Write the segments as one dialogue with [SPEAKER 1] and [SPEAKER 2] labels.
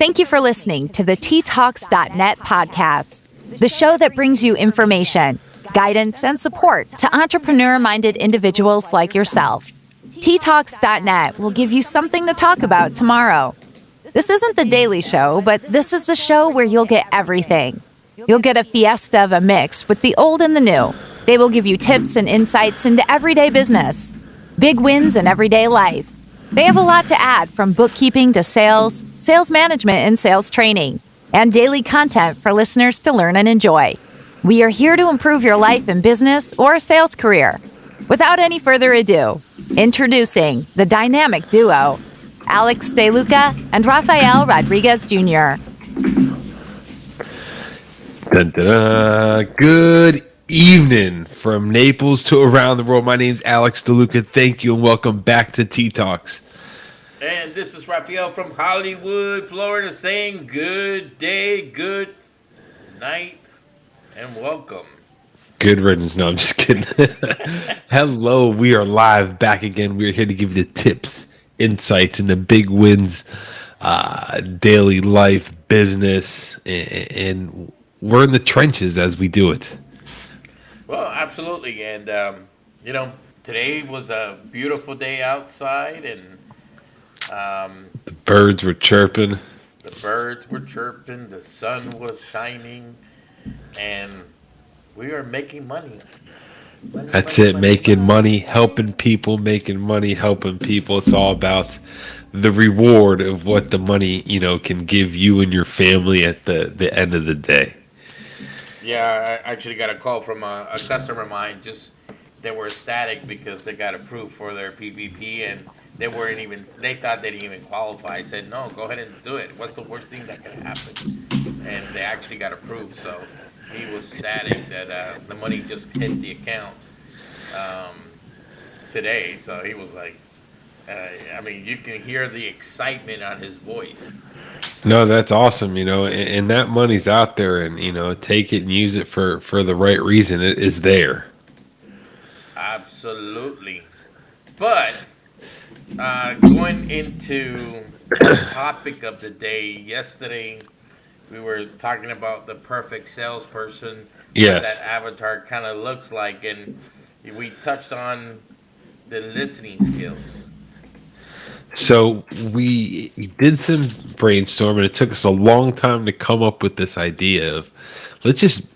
[SPEAKER 1] Thank you for listening to the ttalks.net podcast, the show that brings you information, guidance, and support to entrepreneur-minded individuals like yourself. ttalks.net will give you something to talk about tomorrow. This isn't the daily show, but this is the show where you'll get everything. You'll get a fiesta of a mix with the old and the new. They will give you tips and insights into everyday business, big wins in everyday life. They have a lot to add, from bookkeeping to sales, sales management, and sales training, and daily content for listeners to learn and enjoy. We are here to improve your life in business or a sales career. Without any further ado, introducing the dynamic duo, Alex DeLuca and Rafael Rodriguez Jr.
[SPEAKER 2] Dun, dun, dun. Good evening from Naples to around the world. My name's Alex DeLuca. Thank you and welcome back to Tea Talks.
[SPEAKER 3] And this is Rafael from Hollywood, Florida, saying good day, good night, and welcome.
[SPEAKER 2] Good riddance. No, I'm just kidding. Hello, we are live back again. We're here to give you the tips, insights, and the big wins, daily life, business, and we're in the trenches as we do it.
[SPEAKER 3] Well, absolutely. And, today was a beautiful day outside, and
[SPEAKER 2] the birds were chirping.
[SPEAKER 3] The sun was shining, and we are making money.
[SPEAKER 2] That's it, making money, helping people, making money, helping people. It's all about the reward of what the money, can give you and your family at the end of the day.
[SPEAKER 3] Yeah, I actually got a call from a customer of mine. They were ecstatic because they got approved for their PVP, and they thought they didn't even qualify. I said, no, go ahead and do it. What's the worst thing that can happen? And they actually got approved, so he was ecstatic that the money just hit the account today. So he was like, you can hear the excitement on his voice.
[SPEAKER 2] No, that's awesome, and that money's out there, and, take it and use it for the right reason. It is there.
[SPEAKER 3] Absolutely. But going into the topic of the day, yesterday we were talking about the perfect salesperson.
[SPEAKER 2] Yes.
[SPEAKER 3] What that avatar kind of looks like, and we touched on the listening skills.
[SPEAKER 2] So we did some brainstorming. It took us a long time to come up with this idea of let's just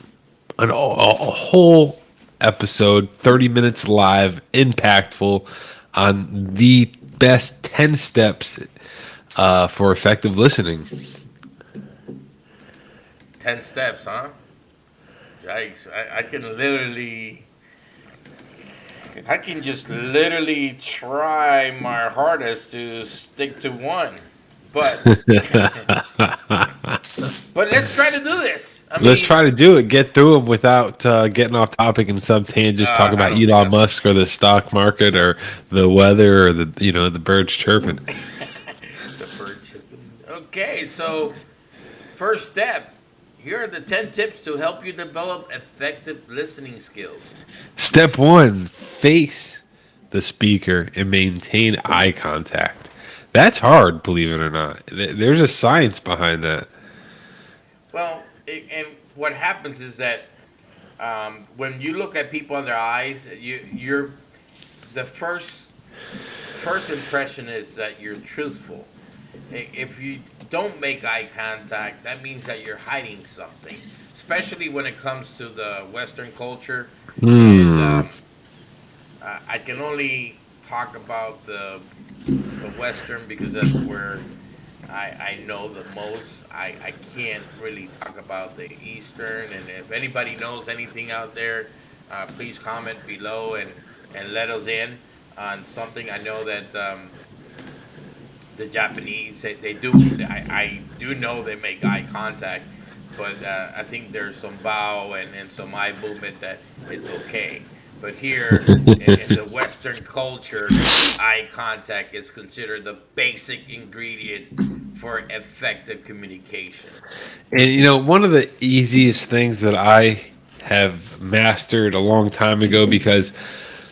[SPEAKER 2] a whole episode, 30 minutes live, impactful, on the best 10 steps for effective listening.
[SPEAKER 3] 10 steps, huh? Yikes. I can just literally try my hardest to stick to one. But let's try to do this.
[SPEAKER 2] Let's try to do it. Get through them without getting off topic and some tangents. Talk about Elon Musk or the stock market or the weather or the birds chirping.
[SPEAKER 3] The bird chirping. Okay, so first step. Here are the 10 tips to help you develop effective listening skills.
[SPEAKER 2] Step 1, face the speaker and maintain eye contact. That's hard, believe it or not. There's a science behind that.
[SPEAKER 3] Well, and what happens is that when you look at people in their eyes, you're the first impression is that you're truthful. If you don't make eye contact, that means that you're hiding something, especially when it comes to the Western culture. And, I can only talk about the Western because that's where I know the most. I can't really talk about the Eastern, and if anybody knows anything out there, please comment below and let us in on something. I know that the Japanese, I do know they make eye contact, but I think there's some bow and some eye movement that it's okay. But here in the Western culture, eye contact is considered the basic ingredient for effective communication.
[SPEAKER 2] And one of the easiest things that I have mastered a long time ago, because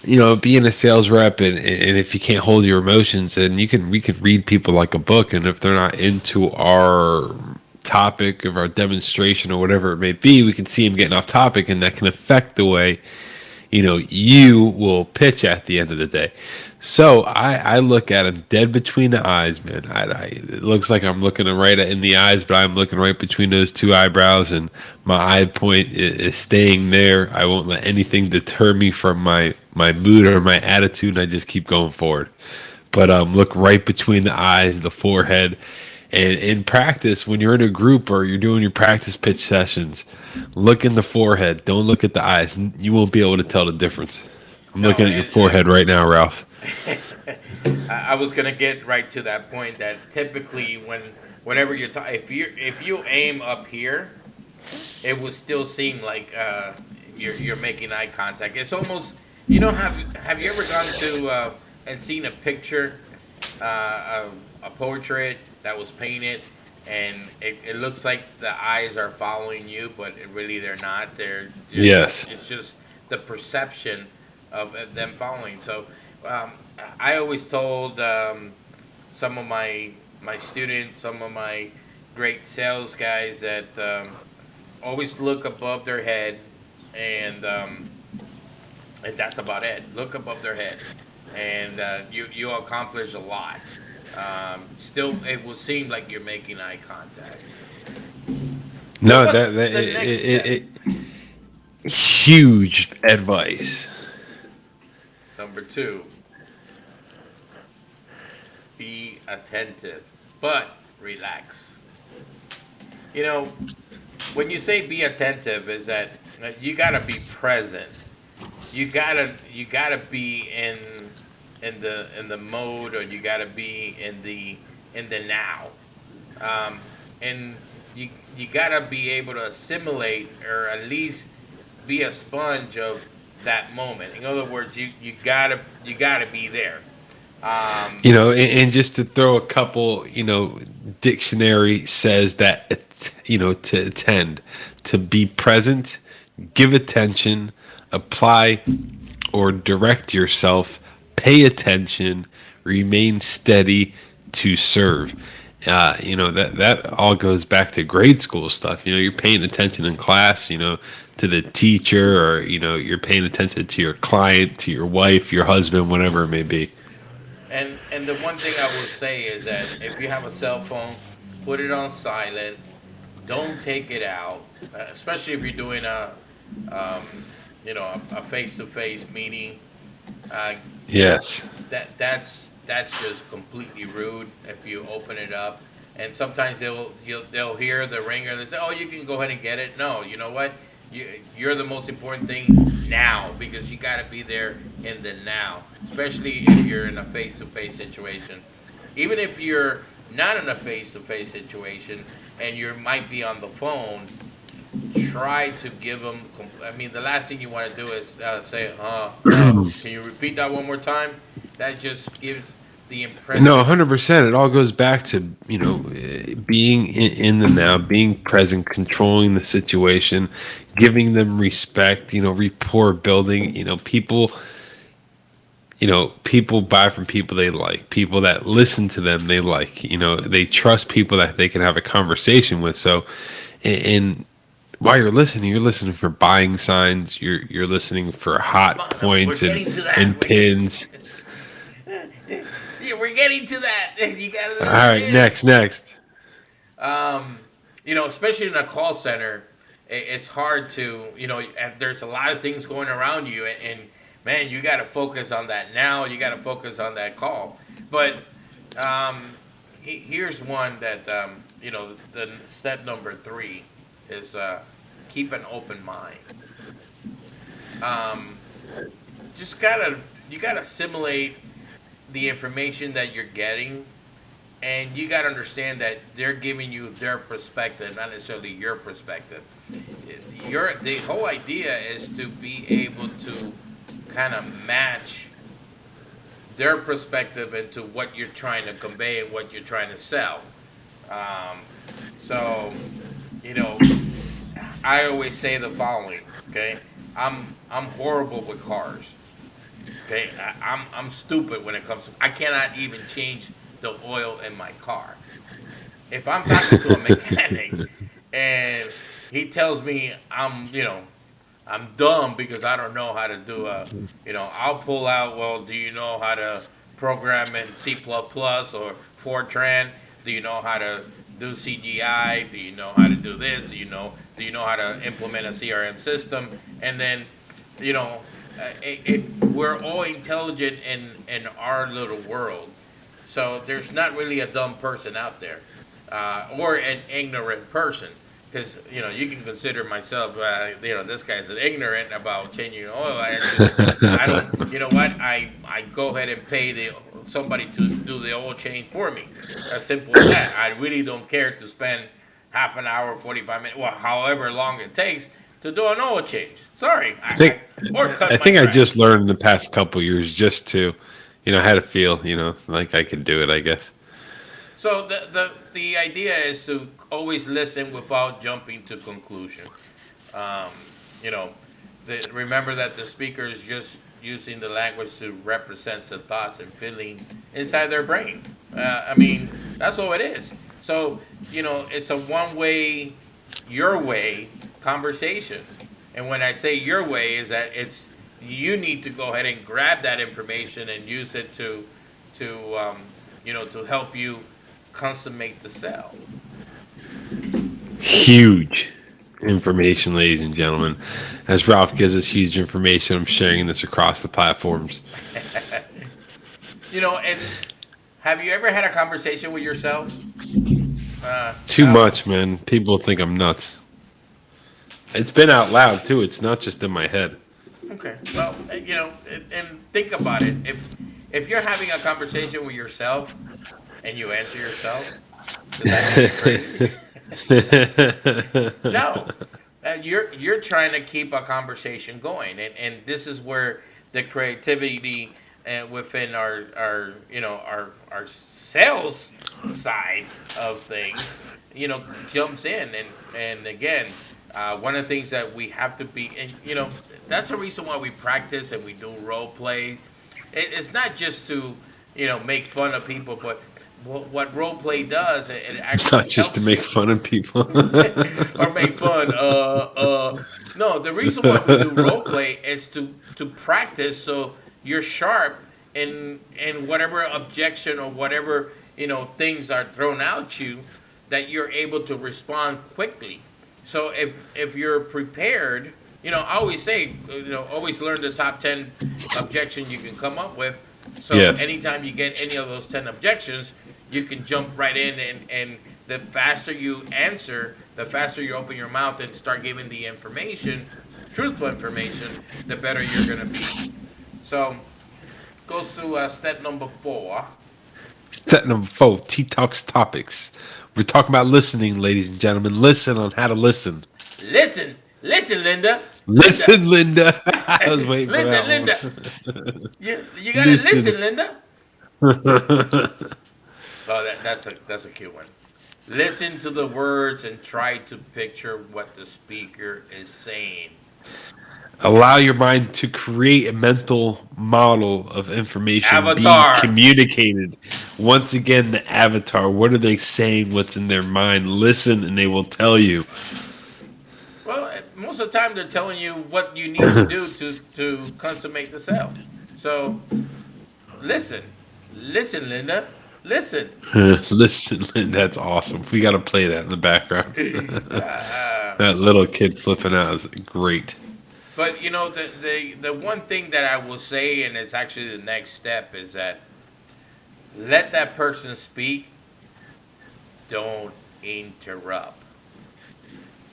[SPEAKER 2] being a sales rep, and if you can't hold your emotions, and we can read people like a book, and if they're not into our topic of our demonstration or whatever it may be, we can see them getting off topic, and that can affect the way you will pitch at the end of the day. So I look at him dead between the eyes, man. It looks like I'm looking right in the eyes, but I'm looking right between those two eyebrows, and my eye point is staying there. I won't let anything deter me from my mood or my attitude, and I just keep going forward. But look right between the eyes, the forehead. And in practice, when you're in a group or you're doing your practice pitch sessions, look in the forehead. Don't look at the eyes. You won't be able to tell the difference. I'm
[SPEAKER 3] No,
[SPEAKER 2] looking at your forehead right now, Ralph.
[SPEAKER 3] I was gonna get right to that point that typically whenever you're if you aim up here, it will still seem like you're making eye contact. It's almost have you ever gone to and seen a picture, a portrait that was painted, and it looks like the eyes are following you, but really they're not. They're just,
[SPEAKER 2] Yes.
[SPEAKER 3] it's just the perception of them following. So um, I always told some of my students, some of my great sales guys that always look above their head, and that's about it. Look above their head, and you'll accomplish a lot. Still, it will seem like you're making eye contact. So
[SPEAKER 2] No,
[SPEAKER 3] what's the next step?
[SPEAKER 2] huge advice.
[SPEAKER 3] Number 2, be attentive, but relax. You know, when you say be attentive, is that you gotta be present. You gotta be in the mode, or you gotta be in the now, and you gotta be able to assimilate, or at least be a sponge of that moment. In other words, you gotta be there. Um,
[SPEAKER 2] And just to throw a couple, dictionary says that, to attend, to be present, give attention, apply or direct yourself, pay attention, remain steady, to serve. That all goes back to grade school stuff. You're paying attention in class, to the teacher, or, you're paying attention to your client, to your wife, your husband, whatever it may be.
[SPEAKER 3] and the one thing I will say is that if you have a cell phone, put it on silent. Don't take it out, especially if you're doing um, a face-to-face meeting. Uh,
[SPEAKER 2] Yes.
[SPEAKER 3] that's just completely rude if you open it up. And sometimes they'll hear the ringer and they say, "Oh, you can go ahead and get it." No, you know what? You're the most important thing now, because you got to be there in the now, especially if you're in a face-to-face situation. Even if you're not in a face-to-face situation and you might be on the phone, try to give them. I mean, the last thing you want to do is say, can you repeat that one more time? That just gives the
[SPEAKER 2] No,
[SPEAKER 3] impression.
[SPEAKER 2] 100%. It all goes back to, being in the now, being present, controlling the situation, giving them respect, rapport building. People buy from people they like, people that listen to them they like, they trust people that they can have a conversation with. So, and while you're listening for buying signs, you're listening for
[SPEAKER 3] Come
[SPEAKER 2] hot
[SPEAKER 3] on, we're
[SPEAKER 2] points and,
[SPEAKER 3] getting to that.
[SPEAKER 2] and pins.
[SPEAKER 3] Yeah, we're getting to that. You got to
[SPEAKER 2] All right,
[SPEAKER 3] understand.
[SPEAKER 2] next.
[SPEAKER 3] Um, especially in a call center, it's hard to, and there's a lot of things going around you, and man, you got to focus on that now. You got to focus on that call. But here's one that, the step number 3 is keep an open mind. Um, just you gotta assimilate the information that you're getting, and you got to understand that they're giving you their perspective, not necessarily your perspective. The whole idea is to be able to kind of match their perspective into what you're trying to convey and what you're trying to sell. Um, so, you know, I always say the following. Okay, I'm horrible with cars. I'm stupid when it comes to. I cannot even change the oil in my car. If I'm talking to a mechanic and he tells me I'm dumb because I don't know how to do I'll pull out. Well, do you know how to program in C++ or Fortran? Do you know how to do CGI? Do you know how to do this? Do you know how to implement a CRM system? And then, you know, we're all intelligent in our little world. So there's not really a dumb person out there, or an ignorant person, because you can consider myself. This guy's ignorant about changing oil. I don't. You know what? I go ahead and pay somebody to do the oil change for me. As simple as that. I really don't care to spend half an hour, 45 minutes, well, however long it takes to do an oil change. Sorry, or cut
[SPEAKER 2] I
[SPEAKER 3] my
[SPEAKER 2] think I
[SPEAKER 3] grass.
[SPEAKER 2] just learned in the past couple years just to, how to feel, like I could do it, I guess.
[SPEAKER 3] So the idea is to always listen without jumping to conclusion. Um, you know, remember that the speaker is just using the language to represent the thoughts and feelings inside their brain. I mean, that's all it is. So it's a one-way, your way conversation. And when I say your way, is that you need to go ahead and grab that information and use it to help you consummate the sale.
[SPEAKER 2] Huge information, ladies and gentlemen. As Ralph gives us huge information, I'm sharing this across the platforms.
[SPEAKER 3] And have you ever had a conversation with yourself?
[SPEAKER 2] Too much, man. People think I'm nuts. It's been out loud, too. It's not just in my head.
[SPEAKER 3] Okay. Well, and think about it. If you're having a conversation with yourself and you answer yourself, does that make you crazy? No. You're trying to keep a conversation going, and this is where the creativity within our sales side of things, jumps in, and again, one of the things that we have to be, and that's the reason why we practice and we do role play. It's not just to make fun of people, but what role play does, it actually
[SPEAKER 2] It's not just to make fun of people.
[SPEAKER 3] or make fun. No, the reason why we do role play is to practice, so you're sharp in whatever objection or whatever things are thrown at you, that you're able to respond quickly. So if you're prepared, I always say, always learn the top 10 objections you can come up with. So
[SPEAKER 2] Yes.
[SPEAKER 3] anytime you get any of those 10 objections, you can jump right in, and the faster you answer, the faster you open your mouth and start giving the information, truthful information, the better you're going to be. So goes to step number 4.
[SPEAKER 2] Step number 4, T-Talks topics. We're talking about listening, ladies and gentlemen. Listen on how to listen.
[SPEAKER 3] Listen, Linda.
[SPEAKER 2] Listen, Linda. I was waiting for that
[SPEAKER 3] Linda.
[SPEAKER 2] one.
[SPEAKER 3] You gotta listen, Linda. Oh, that's a cute one. Listen to the words and try to picture what the speaker is saying.
[SPEAKER 2] Allow your mind to create a mental model of information
[SPEAKER 3] Avatar.
[SPEAKER 2] being communicated. Once again, the avatar. What are they saying? What's in their mind? Listen, and they will tell you.
[SPEAKER 3] Well, most of the time they're telling you what you need to do to consummate the sale. So, listen, Linda, listen.
[SPEAKER 2] Listen, Linda, that's awesome. We got to play that in the background. That little kid flipping out is great.
[SPEAKER 3] But the one thing that I will say, and it's actually the next step, is that let that person speak. Don't interrupt.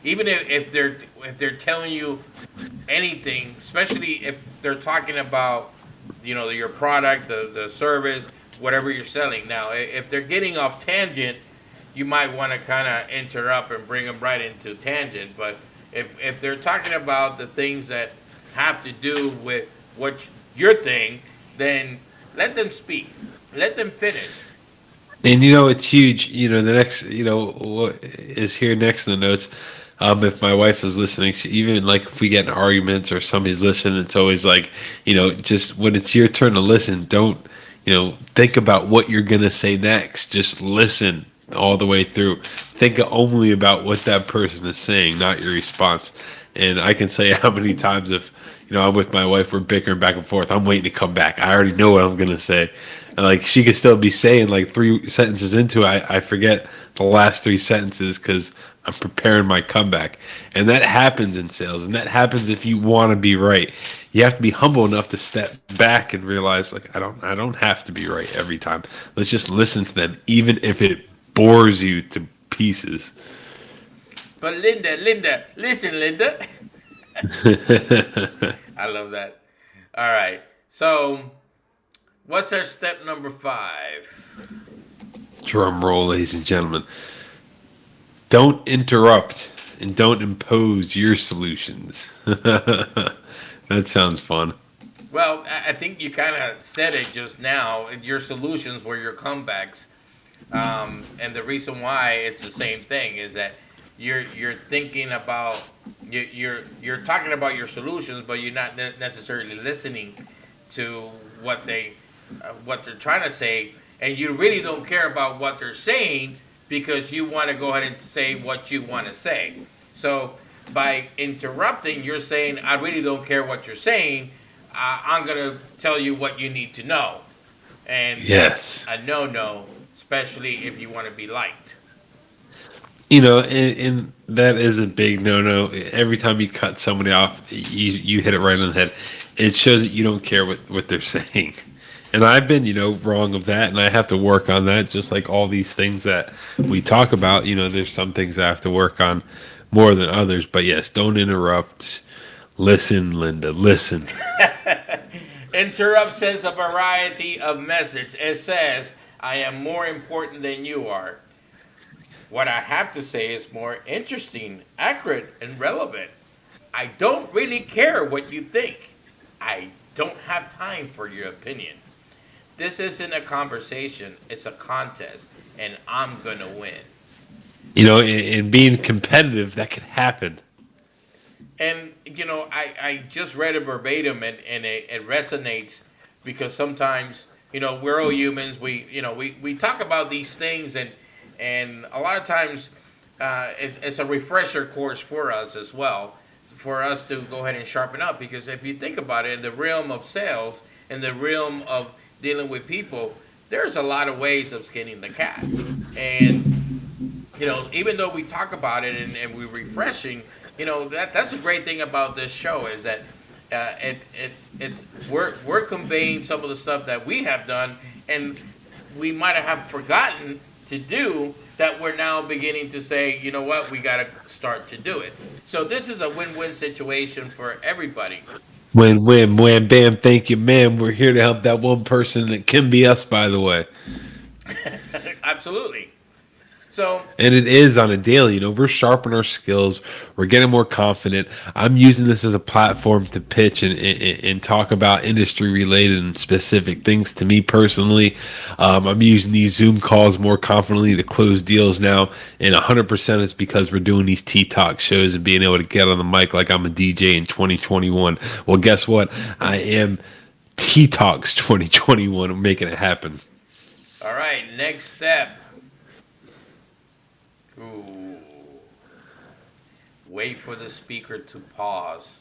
[SPEAKER 3] Even if they're telling you anything, especially if they're talking about your product, the service, whatever you're selling. Now, if they're getting off tangent, you might want to kind of interrupt and bring them right into tangent. But if they're talking about the things that have to do with what your thing, then let them speak. Let them finish.
[SPEAKER 2] And it's huge. The next, what is here next in the notes. If my wife is listening, even like if we get in arguments or somebody's listening, it's always like, just when it's your turn to listen, don't, think about what you're going to say next. Just listen all the way through. Think only about what that person is saying, not your response. And I can tell you how many times if, I'm with my wife, we're bickering back and forth. I'm waiting to come back. I already know what I'm going to say. And like she could still be saying like 3 sentences into it, I forget the last 3 sentences because I'm preparing my comeback. And that happens in sales, and that happens if you want to be right. You have to be humble enough to step back and realize like I don't have to be right every time. Let's just listen to them, even if it bores you to pieces.
[SPEAKER 3] But Linda, listen, Linda. I love that. All right. So, what's our step number 5?
[SPEAKER 2] Drum roll, ladies and gentlemen. Don't interrupt and don't impose your solutions. That sounds fun.
[SPEAKER 3] Well, I think you kind of said it just now. Your solutions were your comebacks, and the reason why it's the same thing is that you're thinking about you're talking about your solutions, but you're not necessarily listening to what they're trying to say, and you really don't care about what they're saying because you want to go ahead and say what you want to say. So by interrupting, you're saying, I really don't care what you're saying. I'm going to tell you what you need to know. And that's
[SPEAKER 2] Yes.
[SPEAKER 3] a no-no, especially if you want to be liked.
[SPEAKER 2] And that is a big no-no. Every time you cut somebody off, you hit it right on the head. It shows that you don't care what they're saying. And I've been, wrong of that, and I have to work on that, just like all these things that we talk about. There's some things I have to work on more than others. But yes, don't interrupt. Listen, Linda, listen.
[SPEAKER 3] Interrupt sends a variety of message. It says, I am more important than you are. What I have to say is more interesting, accurate, and relevant. I don't really care what you think. I don't have time for your opinion. This isn't a conversation, it's a contest, and I'm going to win.
[SPEAKER 2] In being competitive, that could happen.
[SPEAKER 3] And, I just read it verbatim, and it resonates because sometimes, we're all humans. We talk about these things, and a lot of times it's a refresher course for us as well, for us to go ahead and sharpen up. Because if you think about it, in the realm of sales, in the realm of dealing with people, there's a lot of ways of skinning the cat. And even though we talk about it and we're refreshing, that's a great thing about this show is that it's we're conveying some of the stuff that we have done and we might have forgotten to do that we're now beginning to say, you know what, we got to start to do it. So this is a win-win situation for everybody.
[SPEAKER 2] Win, win, wham, bam, thank you, ma'am. We're here to help that one person that can be us, by the way.
[SPEAKER 3] Absolutely. So,
[SPEAKER 2] And it is on a daily, we're sharpening our skills. We're getting more confident. I'm using this as a platform to pitch and talk about industry related and specific things to me personally. I'm using these Zoom calls more confidently to close deals now. And 100% it's because we're doing these T-Talk shows and being able to get on the mic like I'm a DJ in 2021. Well, guess what? I am T-Talks 2021. I'm making it happen.
[SPEAKER 3] all right, next step. Ooh. Wait for the speaker to pause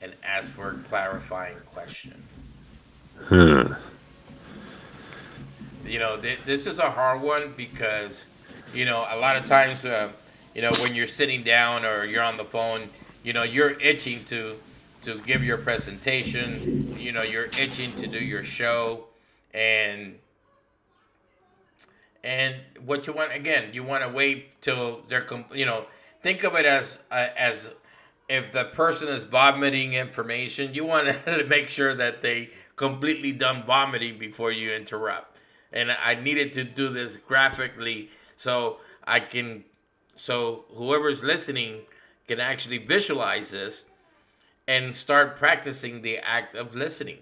[SPEAKER 3] and ask for a clarifying question.
[SPEAKER 2] Huh.
[SPEAKER 3] This is a hard one because, a lot of times, when you're sitting down or you're on the phone, you're itching to give your presentation. You're itching to do your show, and what you want again, you want to wait till they're think of it as if the person is vomiting information, you want to make sure that they completely done vomiting before you interrupt. And I needed to do this graphically so so whoever's listening can actually visualize this and start practicing the act of listening.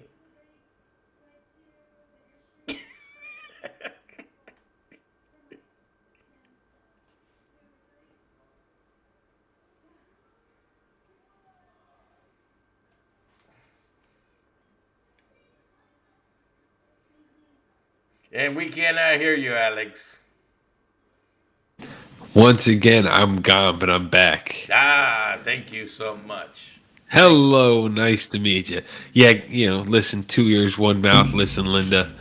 [SPEAKER 3] And we cannot hear you, Alex.
[SPEAKER 2] Once again, I'm gone, but I'm back.
[SPEAKER 3] Ah, thank you so much. Thank you.
[SPEAKER 2] Hello, nice to meet you. Yeah, listen, two ears, one mouth. Listen, Linda.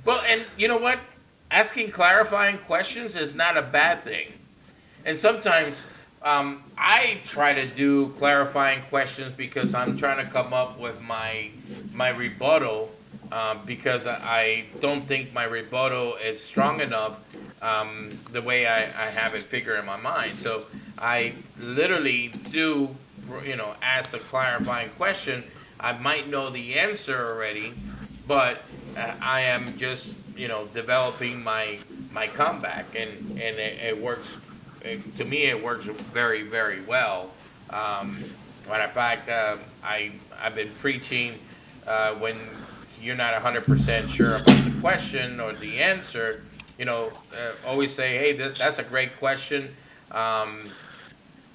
[SPEAKER 3] Well, and you know what? Asking clarifying questions is not a bad thing. And sometimes I try to do clarifying questions because I'm trying to come up with my rebuttal because I don't think my rebuttal is strong enough the way I have it figured in my mind. So I literally do, ask a clarifying question. I might know the answer already, but I am just developing my comeback, and it works. To me, it works very very well. Matter of fact, I've been preaching when you're not 100% sure about the question or the answer. Always say, hey, that's a great question. Um,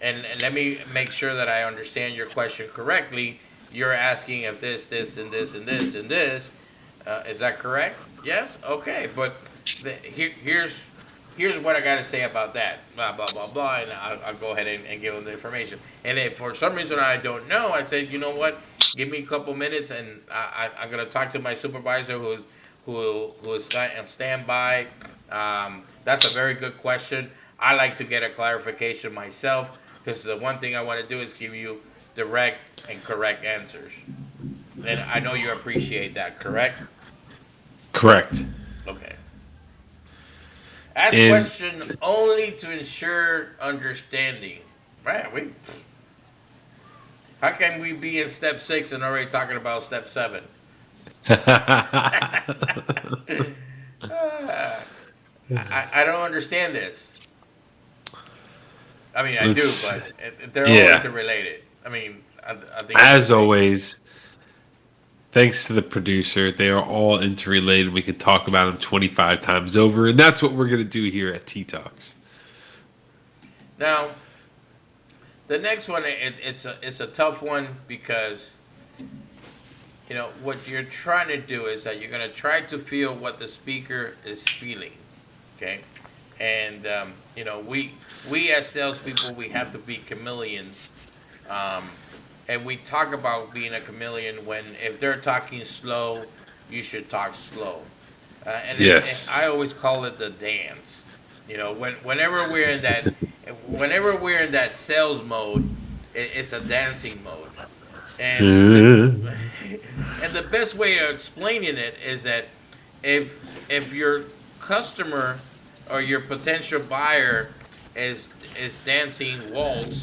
[SPEAKER 3] and let me make sure that I understand your question correctly. You're asking if this, and this, and this, and this. Is that correct? Yes. Okay. But here's what I got to say about that. Blah blah blah blah, and I'll go ahead and give them the information. And if for some reason I don't know, I said, you know what? Give me a couple minutes, and I'm gonna talk to my supervisor who is on standby. That's a very good question. I like to get a clarification myself because the one thing I want to do is give you direct and correct answers. And I know you appreciate that, correct?
[SPEAKER 2] Correct.
[SPEAKER 3] Okay. Ask
[SPEAKER 2] And
[SPEAKER 3] question only to ensure understanding. Right? How can we be in step 6 and already talking about step 7? I don't understand this. I mean, I do,
[SPEAKER 2] let's,
[SPEAKER 3] but they're all
[SPEAKER 2] yeah.
[SPEAKER 3] interrelated. I mean, I think
[SPEAKER 2] As
[SPEAKER 3] everything.
[SPEAKER 2] always, thanks to the producer, they are all interrelated. We could talk about them 25 times over, and that's what we're going to do here at T Talks.
[SPEAKER 3] Now, the next one, it's a tough one because what you're trying to do is that you're going to try to feel what the speaker is feeling. Okay, and we as salespeople, we have to be chameleons. Um, and we talk about being a chameleon when if they're talking slow, you should talk slow. And
[SPEAKER 2] Yes.
[SPEAKER 3] I always call it the dance. Whenever we're in that sales mode, it's a dancing mode. And and the best way of explaining it is that if your customer or your potential buyer is dancing waltz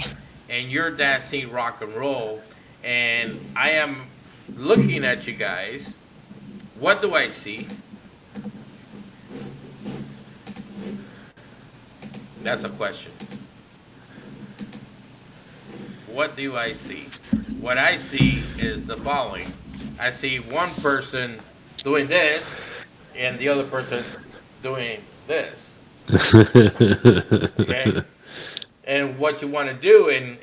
[SPEAKER 3] and you're dancing rock and roll, and I am looking at you guys, what do I see? That's a question. What do I see? What I see is the following. I see one person doing this and the other person doing this. Okay? And what you want to do in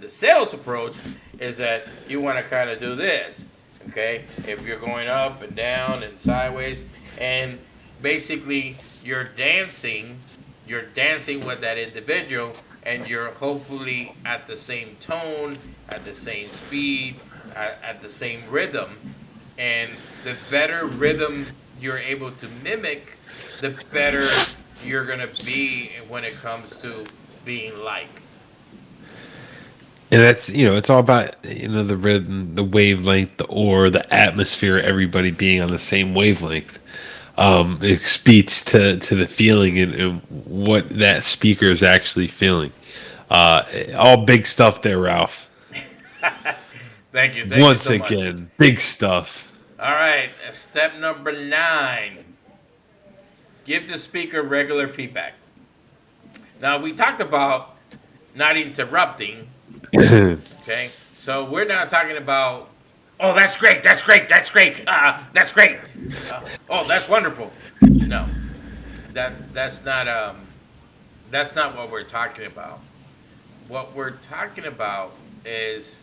[SPEAKER 3] the sales approach is that you want to kind of do this. Okay? If you're going up and down and sideways, and basically you're dancing with that individual, and you're hopefully at the same tone, at the same speed, at the same rhythm. And the better rhythm you're able to mimic, the better you're going to be when it comes to being like.
[SPEAKER 2] And that's, it's all about, the rhythm, the wavelength, the atmosphere, everybody being on the same wavelength. It speaks to the feeling and what that speaker is actually feeling. All big stuff there, Ralph.
[SPEAKER 3] Thank you. Thank you
[SPEAKER 2] Once
[SPEAKER 3] so much.
[SPEAKER 2] again, big stuff.
[SPEAKER 3] All right. Step number 9, give the speaker regular feedback. Now, we talked about not interrupting. Okay. So we're not talking about, oh, that's great. That's great. That's great. That's great. Oh, that's wonderful. No, that's not what we're talking about. What we're talking about is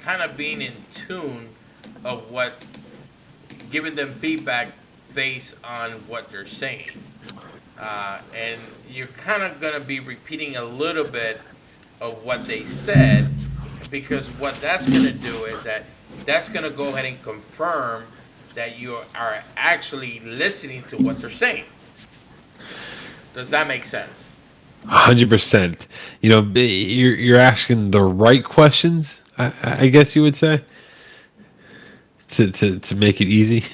[SPEAKER 3] kind of being in tune of what giving them feedback based on what they're saying. And you're kind of going to be repeating a little bit of what they said, because what that's going to do is that's going to go ahead and confirm that you are actually listening to what they're saying. Does that make sense?
[SPEAKER 2] 100%. You're asking the right questions. I guess you would say to make it easy.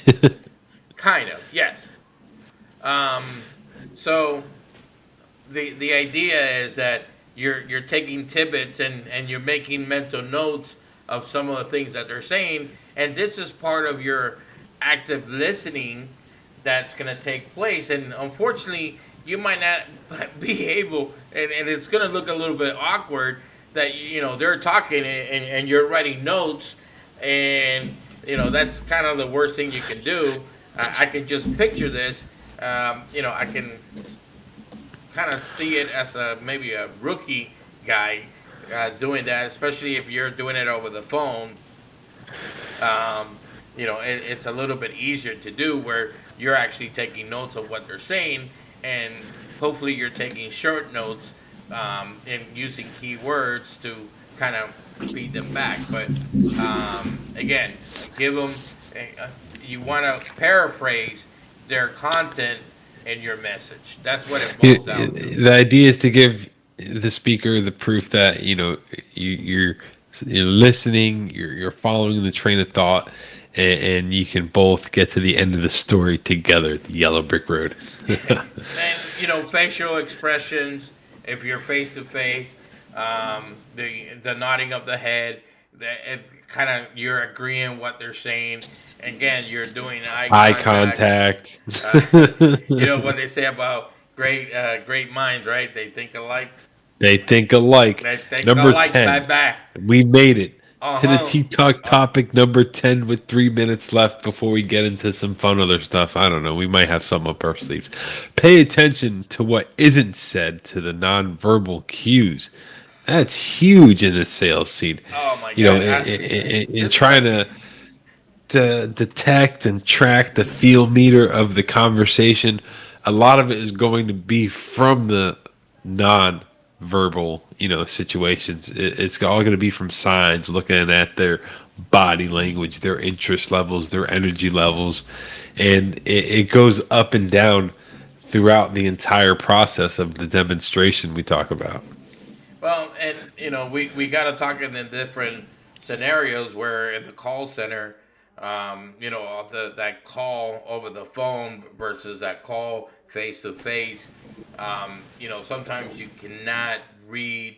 [SPEAKER 3] Kind of, yes. So the idea is that you're taking tidbits and you're making mental notes of some of the things that they're saying, and this is part of your active listening that's going to take place. And unfortunately, you might not be able, and it's going to look a little bit awkward that they're talking and you're writing notes, and that's kind of the worst thing you can do. I can just picture this. I can kind of see it as maybe a rookie guy doing that, especially if you're doing it over the phone. It's a little bit easier to do where you're actually taking notes of what they're saying, and hopefully you're taking short notes and using keywords to kind of feed them back. But again, give them. You want to paraphrase their content in your message. That's what it boils down to.
[SPEAKER 2] The idea is to give the speaker the proof that you're listening, you're following the train of thought, and you can both get to the end of the story together. The yellow brick road.
[SPEAKER 3] And facial expressions. If you're face to face, the nodding of the head, kind of you're agreeing what they're saying. Again, you're doing eye contact. What they say about great minds, right? They think alike.
[SPEAKER 2] They think alike. Number 10.
[SPEAKER 3] Bye.
[SPEAKER 2] We made it to the T-Talk topic number 10 with 3 minutes left before we get into some fun other stuff. I don't know. We might have some up our sleeves. Pay attention to what isn't said, to the nonverbal cues. That's huge in the sales scene.
[SPEAKER 3] Oh my God.
[SPEAKER 2] In trying to detect and track the feel meter of the conversation, a lot of it is going to be from the non-verbal, situations. It's all going to be from signs, looking at their body language, their interest levels, their energy levels, and it goes up and down throughout the entire process of the demonstration we talk about.
[SPEAKER 3] Well, and we got to talk in the different scenarios where in the call center, that call over the phone versus that call face to face. Sometimes you cannot read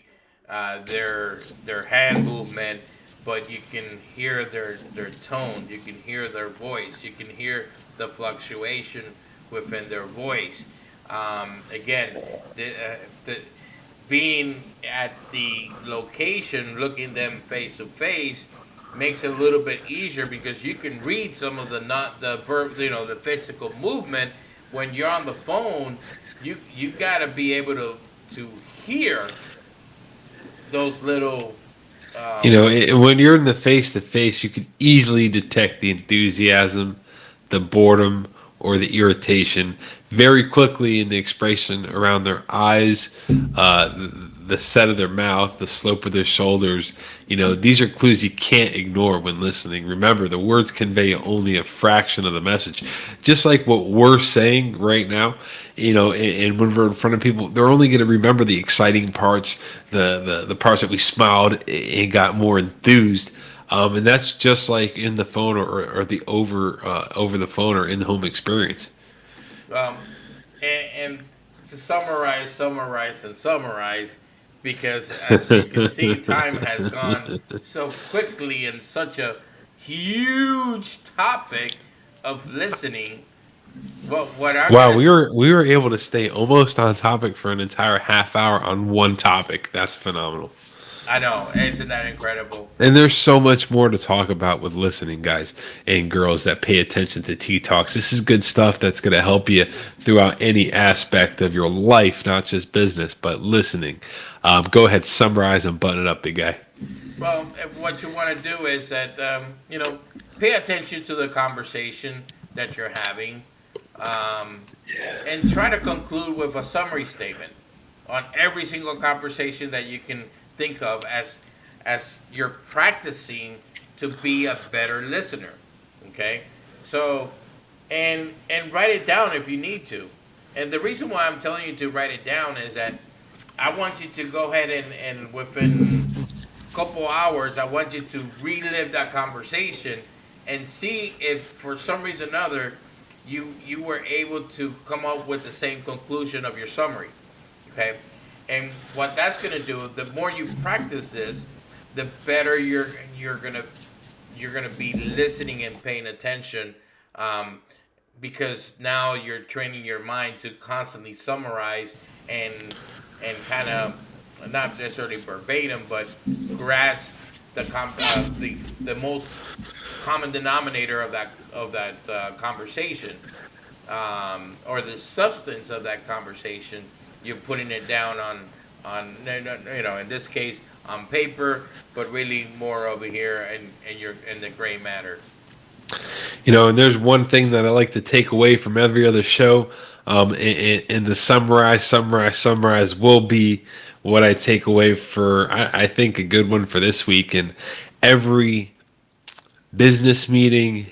[SPEAKER 3] their hand movement, but you can hear their tone. You can hear their voice. You can hear the fluctuation within their voice. Again, being at the location, looking them face to face, makes it a little bit easier because you can read some of the physical movement. When you're on the phone, you got to be able to hear those little.
[SPEAKER 2] When you're in the face to face, you can easily detect the enthusiasm, the boredom, or the irritation very quickly in the expression around their eyes, the set of their mouth, the slope of their shoulders. These are clues you can't ignore when listening. Remember, the words convey only a fraction of the message. Just like what we're saying right now, and when we're in front of people, they're only going to remember the exciting parts, the parts that we smiled and got more enthused. And that's just like in the phone or the over the phone or in-home experience.
[SPEAKER 3] And to summarize, because as you can see, time has gone so quickly in such a huge topic of listening. But
[SPEAKER 2] we were able to stay almost on topic for an entire half hour on one topic. That's phenomenal.
[SPEAKER 3] I know, isn't that incredible?
[SPEAKER 2] And there's so much more to talk about with listening, guys and girls that pay attention to T-Talks. This is good stuff that's going to help you throughout any aspect of your life, not just business, but listening. Go ahead, summarize and button it up, big guy.
[SPEAKER 3] Well, what you want to do is that pay attention to the conversation that you're having, um, and try to conclude with a summary statement on every single conversation that you can think of as you're practicing to be a better listener. Okay, so and write it down if you need to. And the reason why I'm telling you to write it down is that I want you to go ahead and within couple hours, I want you to relive that conversation and see if, for some reason or another, you were able to come up with the same conclusion of your summary. Okay, and what that's going to do, the more you practice this, the better you're gonna be listening and paying attention, um, because now you're training your mind to constantly summarize and kind of not necessarily verbatim, but grasp the most common denominator of that conversation, or the substance of that conversation. You're putting it down on in this case on paper, but really more over here in the gray matter.
[SPEAKER 2] And there's one thing that I like to take away from every other show, and the summarize will be what I take away for, I think, a good one for this week. And every business meeting,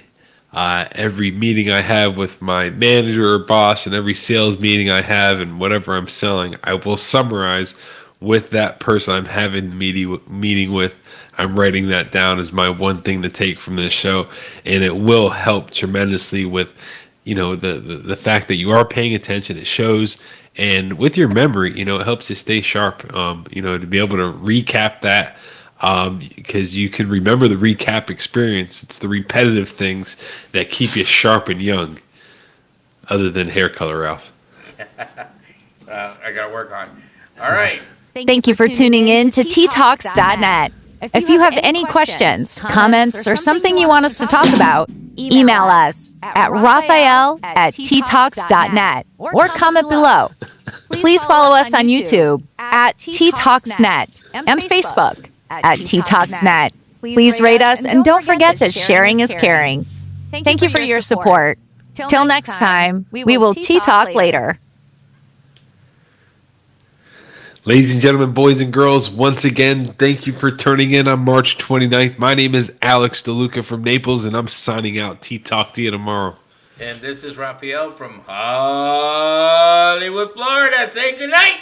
[SPEAKER 2] every meeting I have with my manager or boss, and every sales meeting I have and whatever I'm selling, I will summarize with that person I'm having the meeting with. I'm writing that down as my one thing to take from this show, and it will help tremendously with, the fact that you are paying attention. It shows, and with your memory, it helps you stay sharp. To be able to recap that, because you can remember the recap experience. It's the repetitive things that keep you sharp and young, other than hair color, Ralph.
[SPEAKER 3] I gotta work on. All right.
[SPEAKER 1] Thank you for tuning in to ttalks.net. If you have any questions, comments, or something you want us to talk about, email us at raphael@ttalks.net or comment below. Please follow us on YouTube at ttalksnet and Facebook at ttalksnet. Please rate us, and don't forget that sharing is caring. Thank you for your support. Till next time, we will T-Talk later.
[SPEAKER 2] Ladies and gentlemen, boys and girls, once again, thank you for turning in on March 29th. My name is Alex DeLuca from Naples, and I'm signing out. T-Talk to you tomorrow.
[SPEAKER 3] And this is Raphael from Hollywood, Florida, saying good night.